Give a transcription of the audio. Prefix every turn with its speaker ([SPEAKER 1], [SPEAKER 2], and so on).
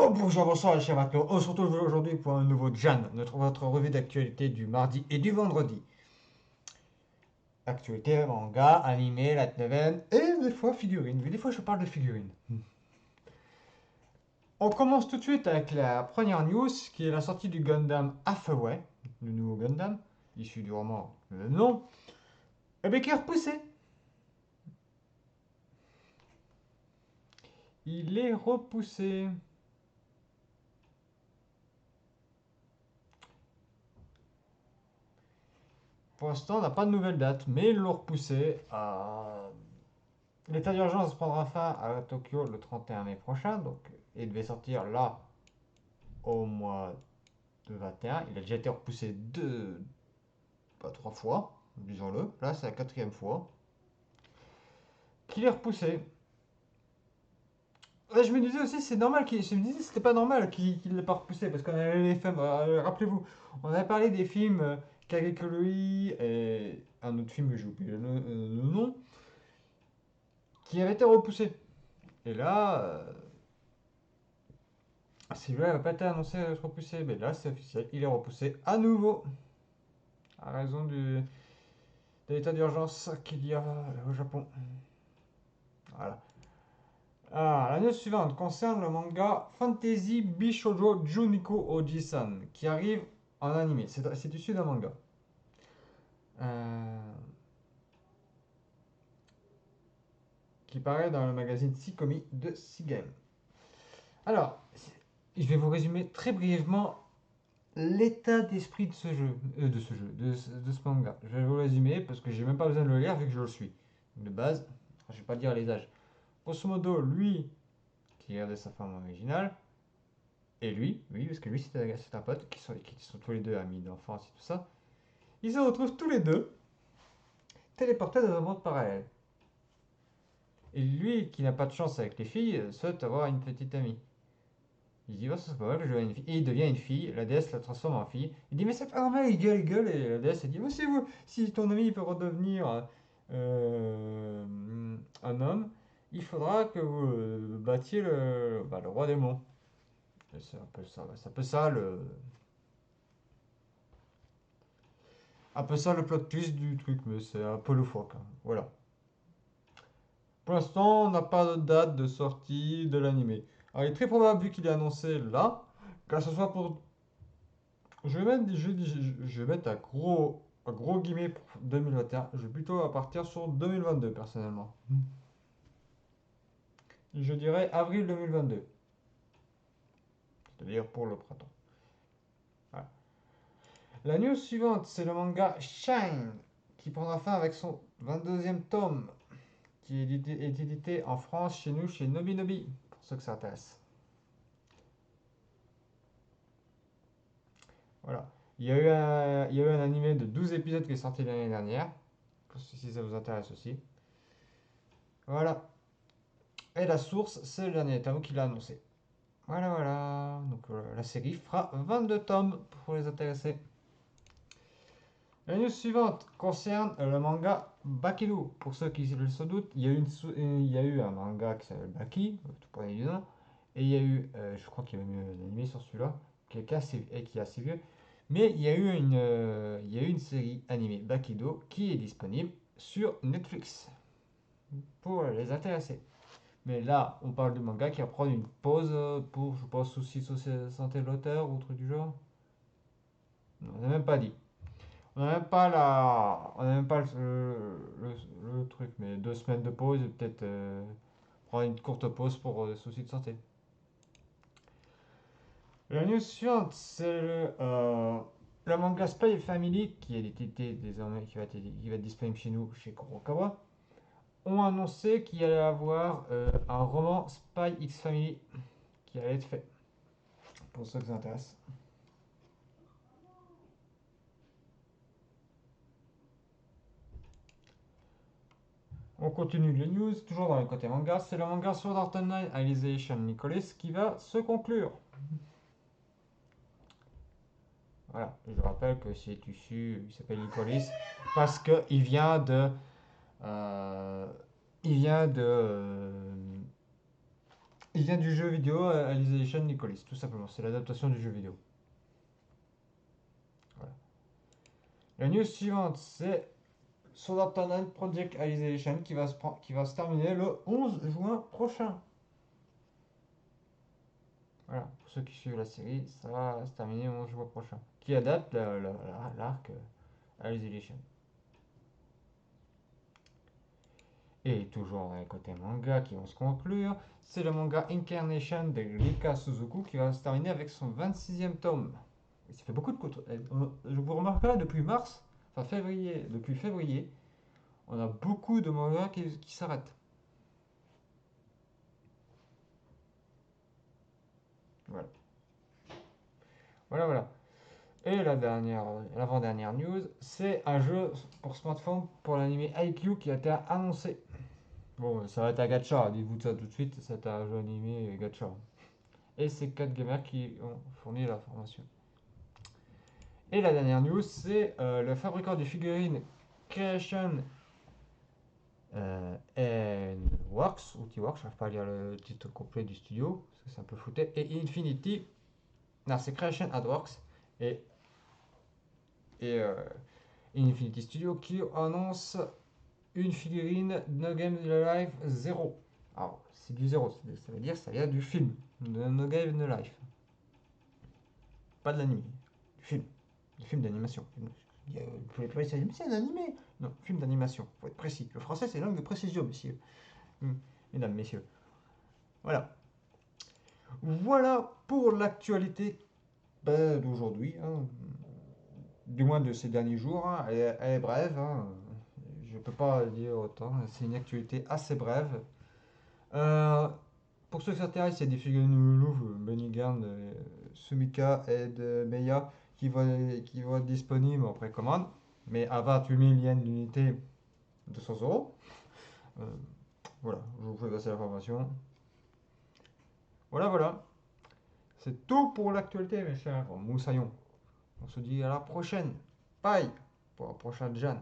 [SPEAKER 1] Oh bonjour, bonsoir les chers matelots. On se retrouve aujourd'hui pour un nouveau Jan, votre revue d'actualité du mardi et du vendredi. Actualité, manga, animé, light novel et des fois figurines. Oui, des fois je parle de figurines. On commence tout de suite avec la première news qui est la sortie du Gundam Hathaway, le nouveau Gundam, issu du roman le même nom, et bien qui est repoussé. Il est repoussé. Pour l'instant, on n'a pas de nouvelle date, mais ils l'ont repoussé à l'état d'urgence prendra fin à Tokyo le 31 mai prochain, donc il devait sortir là au mois de 21. Il a déjà été repoussé pas trois fois, disons-le. Là, c'est la quatrième fois qu'il est repoussé. Ouais, je me disais aussi, c'est normal je me disais, c'était pas normal qu'il ne l'ait pas repoussé parce qu'on avait les films. Rappelez-vous, on avait parlé des films Kagekoloi et un autre film que j'ai oublié le nom qui avait été repoussé. Et là, celui-là n'a pas été annoncé être repoussé, mais là c'est officiel, il est repoussé à nouveau à raison de l'état d'urgence qu'il y a au Japon. Voilà. Ah, la news suivante concerne le manga Fantasy Bishoujo Juniko Oji-san qui arrive en animé. C'est issu d'un manga. Euh, qui paraît dans le magazine Sikomi de Sigame. Alors, je vais vous résumer très brièvement l'état d'esprit de ce manga. Je vais vous résumer parce que j'ai même pas besoin de le lire vu que je le suis. De base, je vais pas dire les âges. Grosso modo, lui qui regardait sa femme originale, et lui, oui, parce que lui c'est un pote qui sont tous les deux amis d'enfance et tout ça, ils se retrouvent tous les deux téléportés dans un monde parallèle. Et lui, qui n'a pas de chance avec les filles, souhaite avoir une petite amie. Il dit, oh, ça serait pas mal que je devienne une fille. Et il devient une fille, la déesse la transforme en fille. Il dit, mais c'est pas normal, il gueule, et la déesse elle dit, si ton ami peut redevenir euh, un homme, il faudra que vous battiez le roi des monts. C'est un peu ça le plot twist du truc, mais c'est un peu loufoque, hein. Voilà. Pour l'instant, on n'a pas de date de sortie de l'animé. Alors, il est très probable, vu qu'il est annoncé là, que ce soit pour. Je vais mettre un gros guillemets pour 2021. Je vais plutôt à partir sur 2022, personnellement. Je dirais avril 2022. C'est-à-dire pour le printemps. Voilà. La news suivante, c'est le manga Shine, qui prendra fin avec son 22e tome, qui est édité en France, chez nous, chez Nobinobi, pour ceux que ça intéresse. Voilà. Il y a eu un animé de 12 épisodes qui est sorti l'année dernière, si ça vous intéresse aussi. Voilà. Et la source, c'est le dernier tome qu'il a annoncé. Voilà, voilà. Donc la série fera 22 tomes pour les intéressés. La news suivante concerne le manga Bakilu. Pour ceux qui se doutent, il y a eu un manga qui s'appelle Baki, tout premier du nom. Et il y a eu, je crois qu'il y a même un animé sur celui-là, qui est assez vieux. Mais il y a eu une série animée Bakido qui est disponible sur Netflix pour les intéressés. Mais là, on parle du manga qui va prendre une pause pour, je pense, soucis de santé de l'auteur ou truc du genre. Non, on n'a même pas dit. On n'a même pas le truc, mais 2 semaines de pause et peut-être prendre une courte pause pour soucis de santé. La news suivante, c'est le manga Spy Family qui est édité désormais, qui va être disponible chez nous, chez Kurokawa, ont annoncé qu'il allait avoir un roman Spy X Family qui allait être fait, pour ceux que ça intéresse. On continue les news, toujours dans le côté manga, c'est le manga Sword Art Online Alicization Nicholas qui va se conclure. Voilà, je rappelle que c'est issu, il s'appelle Nicholas parce qu'il vient de. Il vient de. Il vient du jeu vidéo Alicization Nicolis, tout simplement. C'est l'adaptation du jeu vidéo. Voilà. La news suivante, c'est Sword Art Online Project Alicization qui va se terminer le 11 juin prochain. Voilà, pour ceux qui suivent la série, ça va se terminer le 11 juin prochain. Qui adapte l'arc Alicization. Et toujours dans les côtés manga qui vont se conclure, c'est le manga Incarnation de Rika Suzuku qui va se terminer avec son 26e tome. Ça fait beaucoup de côtes. Je vous remarquerai depuis mars, enfin février, depuis février, on a beaucoup de mangas qui s'arrêtent. Voilà. Voilà, voilà. Et l'avant-dernière news, c'est un jeu pour smartphone pour l'anime IQ qui a été annoncé. Bon, ça va être un gacha, dites-vous ça tout de suite, c'est un jeu animé gacha. Et c'est 4 gamers qui ont fourni l'information. Et la dernière news, c'est le fabricant de figurines Creation Works, ou T-Works, je n'arrive pas à lire le titre complet du studio, parce que c'est un peu fouté, et Infinity, non, c'est Creation Works, et, et Infinity Studio qui annonce une figurine No Game No Life 0. Alors, c'est du 0, ça veut dire ça vient du film, de No Game No Life. Pas de l'anime, du film. Du film d'animation. Vous pouvez pas essayer, mais c'est un animé. Non, film d'animation, faut être précis. Le français, c'est langue de précision, messieurs. Mesdames, messieurs. Voilà. Voilà pour l'actualité d'aujourd'hui. Hein. Du moins de ces derniers jours. Hein. Elle est brève. Hein. Je peux pas dire autant. C'est une actualité assez brève. Euh, pour ceux qui s'intéressent, il y a des figurines Louvre, Benny Garn, Sumika et de Meia qui vont être disponibles en précommande, mais à 28 000 yens l'unité, 200 euros. Euh, voilà, je vous fais passer l'information. Voilà, voilà. C'est tout pour l'actualité, mes chers moussaillons. On se dit à la prochaine. Bye pour la prochaine Jeanne.